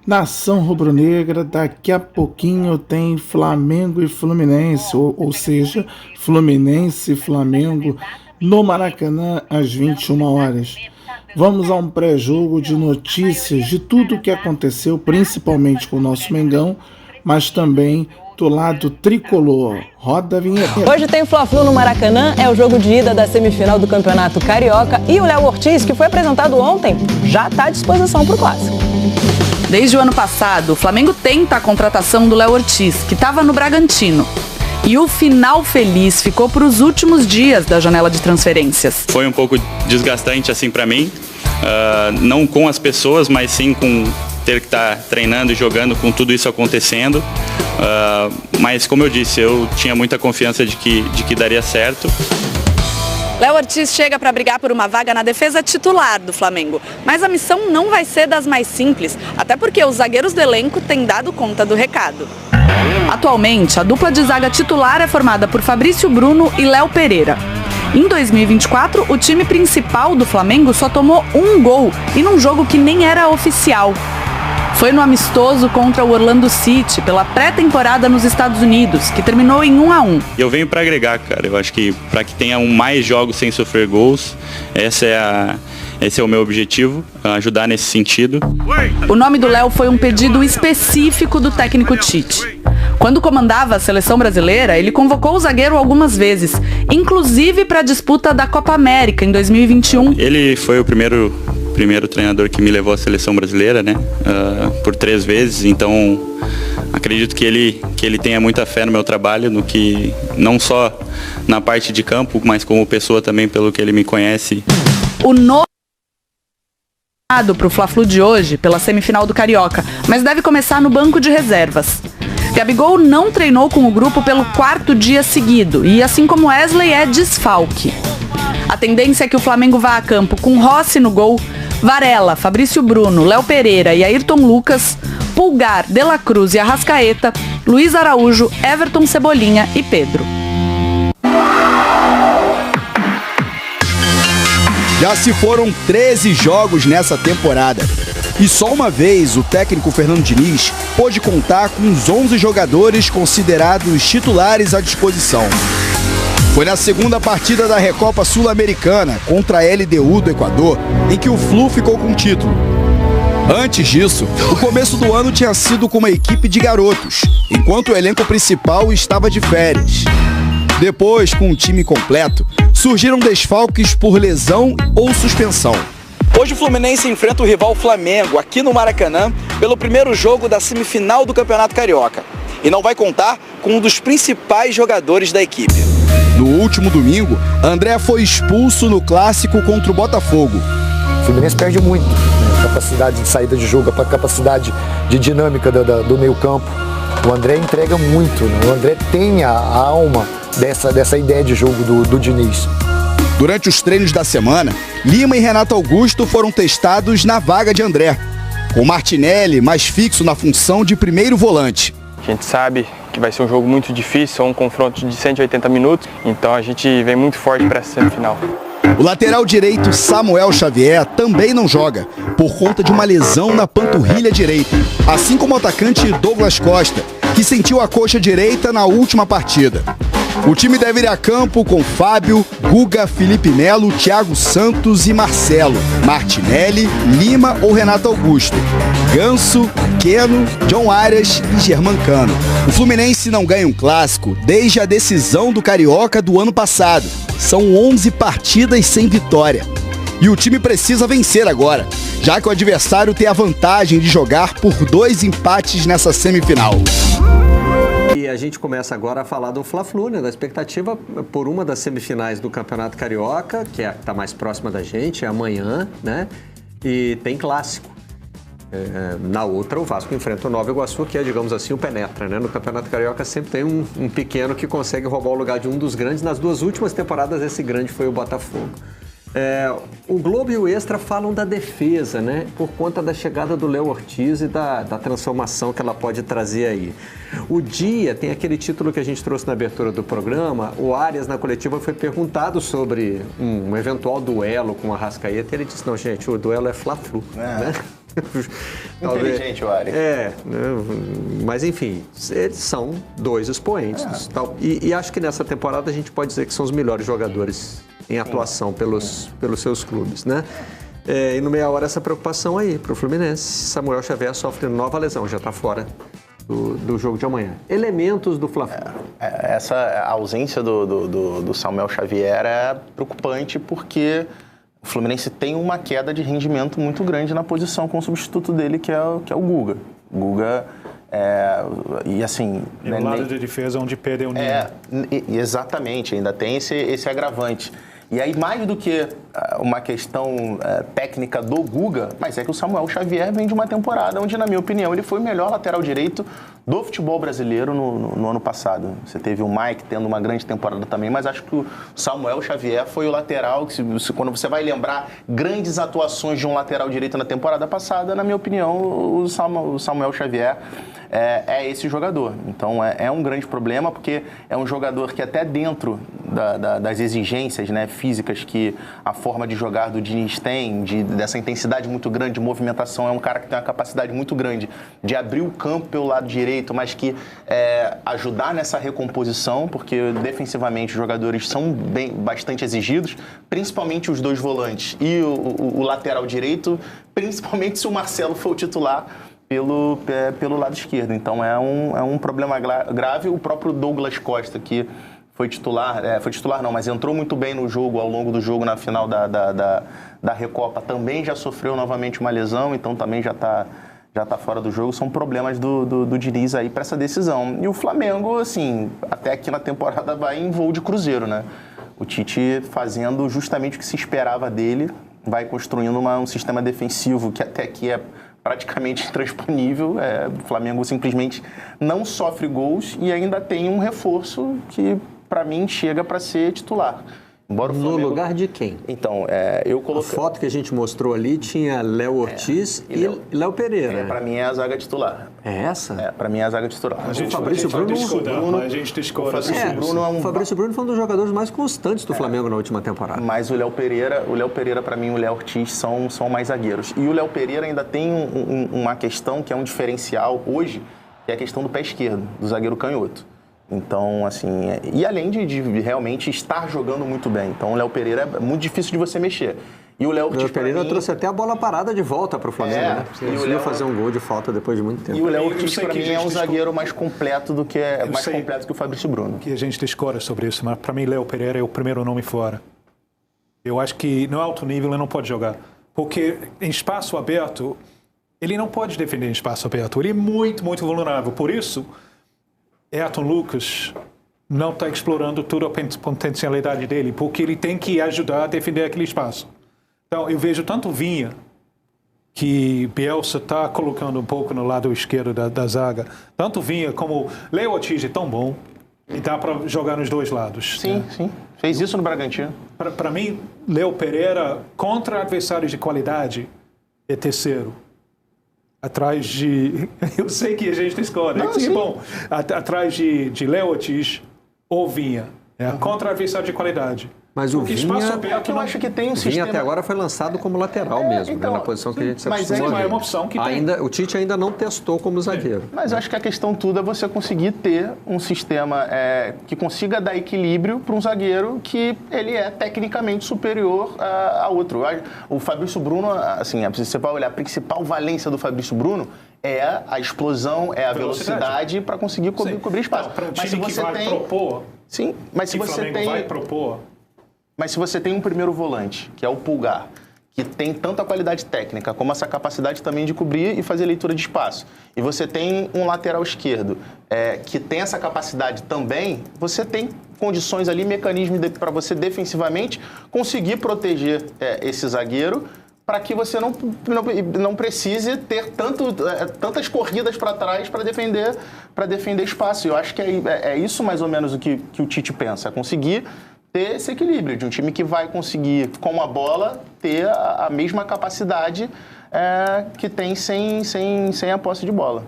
Nação rubro-negra, daqui a pouquinho tem Flamengo e Fluminense, ou seja, Fluminense e Flamengo no Maracanã às 21 horas. Vamos a um pré-jogo de notícias de tudo o que aconteceu, principalmente com o nosso Mengão, mas também do lado tricolor. Roda a vinheta. Hoje tem Fla-Flu no Maracanã, é o jogo de ida da semifinal do Campeonato Carioca e o Léo Ortiz, que foi apresentado ontem, já está à disposição para o Clássico. Desde o ano passado, o Flamengo tenta a contratação do Léo Ortiz, que estava no Bragantino. E o final feliz ficou para os últimos dias da janela de transferências. Foi um pouco desgastante assim para mim, não com as pessoas, mas sim com ter que estar treinando e jogando com tudo isso acontecendo. Mas como eu disse, eu tinha muita confiança de que daria certo. Léo Ortiz chega para brigar por uma vaga na defesa titular do Flamengo. Mas a missão não vai ser das mais simples, até porque os zagueiros do elenco têm dado conta do recado. Atualmente, a dupla de zaga titular é formada por Fabrício Bruno e Léo Pereira. Em 2024, o time principal do Flamengo só tomou um gol e num jogo que nem era oficial. Foi no amistoso contra o Orlando City, pela pré-temporada nos Estados Unidos, que terminou em 1-1. Eu venho para agregar, cara. Eu acho que para que tenha mais jogos sem sofrer gols, esse é o meu objetivo, ajudar nesse sentido. O nome do Léo foi um pedido específico do técnico Tite. Quando comandava a seleção brasileira, ele convocou o zagueiro algumas vezes, inclusive para a disputa da Copa América em 2021. Ele foi o primeiro treinador que me levou à seleção brasileira, né? Por 3 vezes, então acredito que ele tenha muita fé no meu trabalho, no que não só na parte de campo, mas como pessoa também, pelo que ele me conhece. O novo para o Fla-Flu de hoje, pela semifinal do Carioca, mas deve começar no banco de reservas. Gabigol não treinou com o grupo pelo 4º dia seguido e, assim como Wesley, é desfalque. A tendência é que o Flamengo vá a campo com Rossi no gol, Varela, Fabrício Bruno, Léo Pereira e Ayrton Lucas, Pulgar, De La Cruz e Arrascaeta, Luiz Araújo, Everton Cebolinha e Pedro. Já se foram 13 jogos nessa temporada. E só uma vez o técnico Fernando Diniz pôde contar com os 11 jogadores considerados titulares à disposição. Foi na segunda partida da Recopa Sul-Americana contra a LDU do Equador em que o Flu ficou com o título. Antes disso, o começo do ano tinha sido com uma equipe de garotos, enquanto o elenco principal estava de férias. Depois, com o time completo, surgiram desfalques por lesão ou suspensão. Hoje o Fluminense enfrenta o rival Flamengo aqui no Maracanã pelo primeiro jogo da semifinal do Campeonato Carioca. E não vai contar com um dos principais jogadores da equipe. No último domingo, André foi expulso no clássico contra o Botafogo. O Fluminense perde muito, né? Capacidade de saída de jogo, a capacidade de dinâmica do meio campo. O André entrega muito, né? O André tem a alma dessa ideia de jogo do Diniz. Durante os treinos da semana, Lima e Renato Augusto foram testados na vaga de André, com Martinelli mais fixo na função de primeiro volante. A gente sabe que vai ser um jogo muito difícil, um confronto de 180 minutos, então a gente vem muito forte para essa semifinal. O lateral direito Samuel Xavier também não joga, por conta de uma lesão na panturrilha direita, assim como o atacante Douglas Costa, que sentiu a coxa direita na última partida. O time deve ir a campo com Fábio, Guga, Felipe Melo, Thiago Santos e Marcelo, Martinelli, Lima ou Renato Augusto, Ganso, Keno, John Arias e Germancano. O Fluminense não ganha um clássico desde a decisão do Carioca do ano passado. São 11 partidas sem vitória. E o time precisa vencer agora, já que o adversário tem a vantagem de jogar por 2 empates nessa semifinal. E a gente começa agora a falar do Fla-Flu, né? Da expectativa por uma das semifinais do Campeonato Carioca, que é a que está mais próxima da gente, é amanhã, né? E tem clássico. Na outra, o Vasco enfrenta o Nova Iguaçu, que é, digamos assim, o penetra, né? No Campeonato Carioca sempre tem um pequeno que consegue roubar o lugar de um dos grandes. Nas 2 últimas temporadas, esse grande foi o Botafogo. O Globo e o Extra falam da defesa, né? Por conta da chegada do Léo Ortiz e da transformação que ela pode trazer aí. O Dia tem aquele título que a gente trouxe na abertura do programa. O Arias, na coletiva, foi perguntado sobre um eventual duelo com o Arrascaeta e ele disse, não, gente, o duelo é Fla-Flu, né? Inteligente, o Ari. Mas enfim, eles são 2 expoentes. Tal. E acho que nessa temporada a gente pode dizer que são os melhores jogadores em atuação pelos seus clubes, né? E no meia hora essa preocupação aí para o Fluminense. Samuel Xavier sofre nova lesão, já está fora do jogo de amanhã. Elementos do Fla-Flu. Essa ausência do Samuel Xavier é preocupante porque o Fluminense tem uma queda de rendimento muito grande na posição com o substituto dele, que é o Guga. O Guga, e assim... no lado de defesa onde perdeu o Nino. Exatamente, ainda tem esse agravante. E aí, mais do que uma questão técnica do Guga, mas é que o Samuel Xavier vem de uma temporada onde, na minha opinião, ele foi o melhor lateral direito do futebol brasileiro no ano passado. Você teve o Mike tendo uma grande temporada também, mas acho que o Samuel Xavier foi o lateral que, quando você vai lembrar grandes atuações de um lateral direito na temporada passada, na minha opinião, o Samuel Xavier é esse jogador. Então, é um grande problema, porque é um jogador que até dentro das exigências, né, físicas que a forma de jogar do Diniz tem, dessa intensidade muito grande de movimentação, é um cara que tem uma capacidade muito grande de abrir o campo pelo lado direito, mas que ajudar nessa recomposição, porque defensivamente os jogadores são bastante exigidos, principalmente os 2 volantes e o lateral direito, principalmente se o Marcelo for o titular pelo lado esquerdo. Então é um problema grave. O próprio Douglas Costa, que foi titular não, mas entrou muito bem no jogo, ao longo do jogo, na final da Recopa, também já sofreu novamente uma lesão, então também já está fora do jogo. São problemas do Diniz aí para essa decisão. E o Flamengo, assim, até aqui na temporada vai em voo de cruzeiro, né? O Tite fazendo justamente o que se esperava dele, vai construindo um sistema defensivo que até aqui é praticamente intransponível. O Flamengo simplesmente não sofre gols e ainda tem um reforço que, para mim, chega para ser titular. Embora o Flamengo... No lugar de quem? Então, eu coloquei... A foto que a gente mostrou ali tinha Léo Ortiz e Léo Pereira. Para mim é a zaga titular. É essa? Para mim é a zaga titular. A Fabrício Bruno O Fabrício Bruno foi um dos jogadores mais constantes do Flamengo na última temporada. Mas o Léo Pereira, para mim, o Léo Ortiz são mais zagueiros. E o Léo Pereira ainda tem uma questão que é um diferencial hoje, que é a questão do pé esquerdo, do zagueiro canhoto. Então, assim, e além de realmente estar jogando muito bem. Então, o Léo Pereira é muito difícil de você mexer. E o Léo Ortiz, Pereira trouxe até a bola parada de volta para o Flamengo, né? Ele conseguiu fazer um gol de falta depois de muito tempo. E o Léo Ortiz, para mim, é um zagueiro mais completo do que completo que o Fabrício Bruno. Que a gente discorda sobre isso, mas para mim, Léo Pereira é o primeiro nome fora. Eu acho que no alto nível ele não pode jogar. Porque em espaço aberto, ele não pode defender em espaço aberto. Ele é muito, muito vulnerável. Por isso, Ayrton Lucas não está explorando toda a potencialidade dele, porque ele tem que ajudar a defender aquele espaço. Então, eu vejo tanto Vinha, que Bielsa está colocando um pouco no lado esquerdo da zaga, tanto Vinha como Léo Ortiz é tão bom, e dá para jogar nos 2 lados. Sim, né? Sim. Fez isso no Bragantino. Para mim, Léo Pereira, contra adversários de qualidade, é terceiro. Atrás de... Eu sei que a gente discorda. Bom, atrás de Léo Ortiz ou Vinha. Contra adversário de qualidade. Mas o Vinha, eu acho que tem um sistema... Vinha até agora foi lançado como lateral mesmo, então, né, na posição que a gente se acostumou. Mas é uma opção que tem. O Tite ainda não testou como zagueiro. Mas eu acho que a questão toda é você conseguir ter um sistema que consiga dar equilíbrio para um zagueiro que ele é tecnicamente superior a outro. O Fabrício Bruno, assim, você vai olhar, a principal valência do Fabrício Bruno é a explosão, é a velocidade para conseguir cobrir espaço. Para um time que vai propor... Sim, mas se você tem... vai propor... Mas se você tem um primeiro volante, que é o Pulgar, que tem tanto a qualidade técnica como essa capacidade também de cobrir e fazer leitura de espaço, e você tem um lateral esquerdo que tem essa capacidade também, você tem condições ali, mecanismos para você defensivamente conseguir proteger esse zagueiro, para que você não precise ter tantas corridas para trás para defender espaço. Eu acho que é isso mais ou menos o que o Tite pensa, é conseguir ter esse equilíbrio de um time que vai conseguir, com a bola, ter a mesma capacidade que tem sem a posse de bola.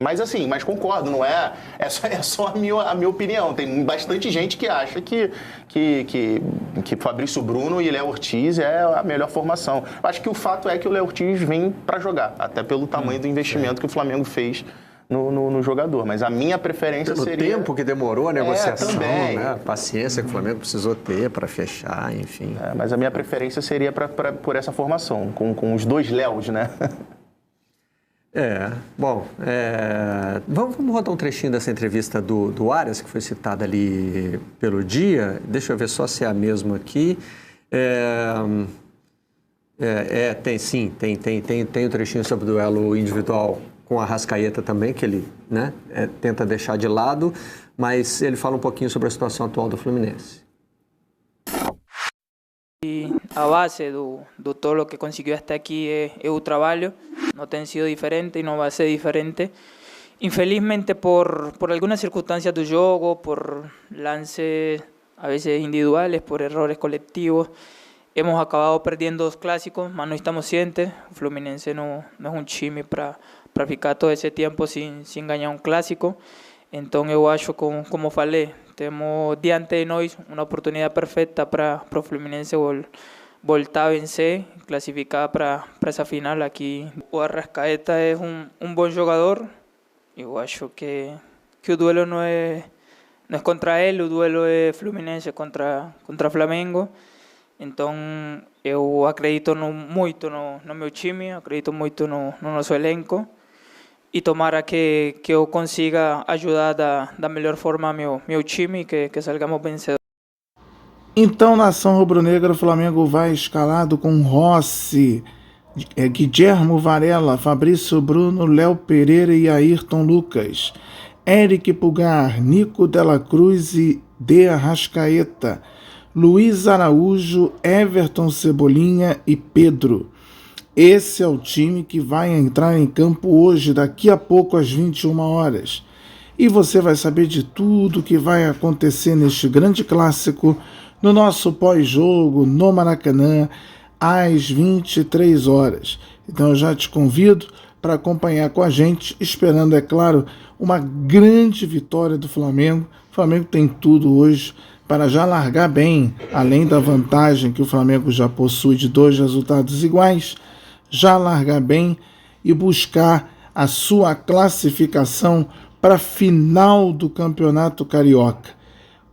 Mas assim, mas concordo, não é? É só a minha opinião. Tem bastante gente que acha que Fabrício Bruno e Léo Ortiz é a melhor formação. Acho que o fato é que o Léo Ortiz vem para jogar, até pelo tamanho do investimento que o Flamengo fez no jogador. Mas a minha preferência pelo seria... Pelo tempo que demorou a negociação, também. Né? A paciência que o Flamengo precisou ter para fechar, enfim. Mas a minha preferência seria por essa formação, com os dois Léos, né? Vamos rodar um trechinho dessa entrevista do Arias, que foi citada ali pelo Dia. Deixa eu ver só se é a mesma aqui. Tem um trechinho sobre o duelo individual com a Arrascaeta também, que ele, né, tenta deixar de lado, mas ele fala um pouquinho sobre a situação atual do Fluminense. A base do todo o que conseguiu até aqui é o trabalho, não tem sido diferente e não vai ser diferente. Infelizmente por algumas circunstâncias do jogo, por lances a veces individuales, por errores colectivos, hemos acabado perdiendo os clássicos, mas não estamos cientes. O Fluminense não é um time para ficar todo esse tempo sem ganhar um clássico. Então eu acho, como falei, temos diante de nós uma oportunidade perfeita para o Fluminense voltar a vencer, classificar para essa final aqui. O Arrascaeta é um bom jogador. Eu acho que o duelo não é contra ele, o duelo é Fluminense contra Flamengo. Então eu acredito muito no meu time, acredito muito no nosso elenco. E tomara que eu consiga ajudar da melhor forma meu time, que salgamos vencedores. Então, nação rubro-negra, o Flamengo vai escalado com Rossi, Guilhermo Varela, Fabrício Bruno, Léo Pereira e Ayrton Lucas, Eric Pulgar, Nico Dela Cruz e De Arrascaeta, Luiz Araújo, Everton Cebolinha e Pedro. Esse é o time que vai entrar em campo hoje, daqui a pouco às 21 horas. E você vai saber de tudo que vai acontecer neste grande clássico no nosso pós-jogo no Maracanã às 23 horas. Então eu já te convido para acompanhar com a gente, esperando, é claro, uma grande vitória do Flamengo. O Flamengo tem tudo hoje para já largar bem, além da vantagem que o Flamengo já possui de 2 resultados iguais, já largar bem e buscar a sua classificação para a final do Campeonato Carioca.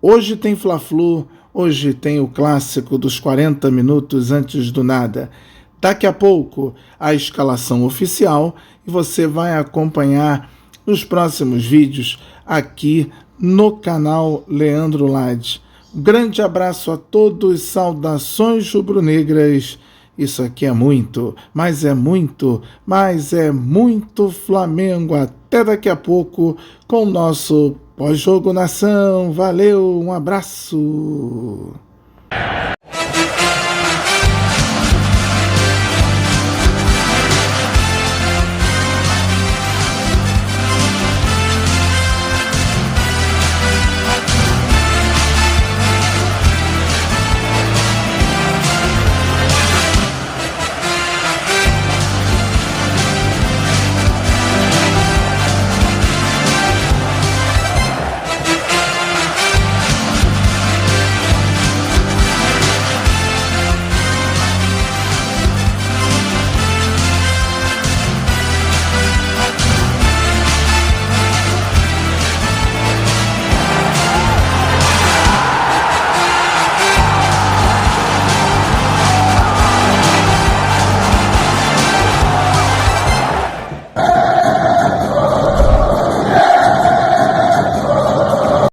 Hoje tem Fla-Flu, hoje tem o clássico dos 40 minutos antes do nada. Daqui a pouco a escalação oficial e você vai acompanhar nos próximos vídeos aqui no canal Leandro Lade. Um grande abraço a todos, saudações rubro-negras. Isso aqui é muito, mas é muito Flamengo. Até daqui a pouco com o nosso pós-jogo nação. Valeu, um abraço.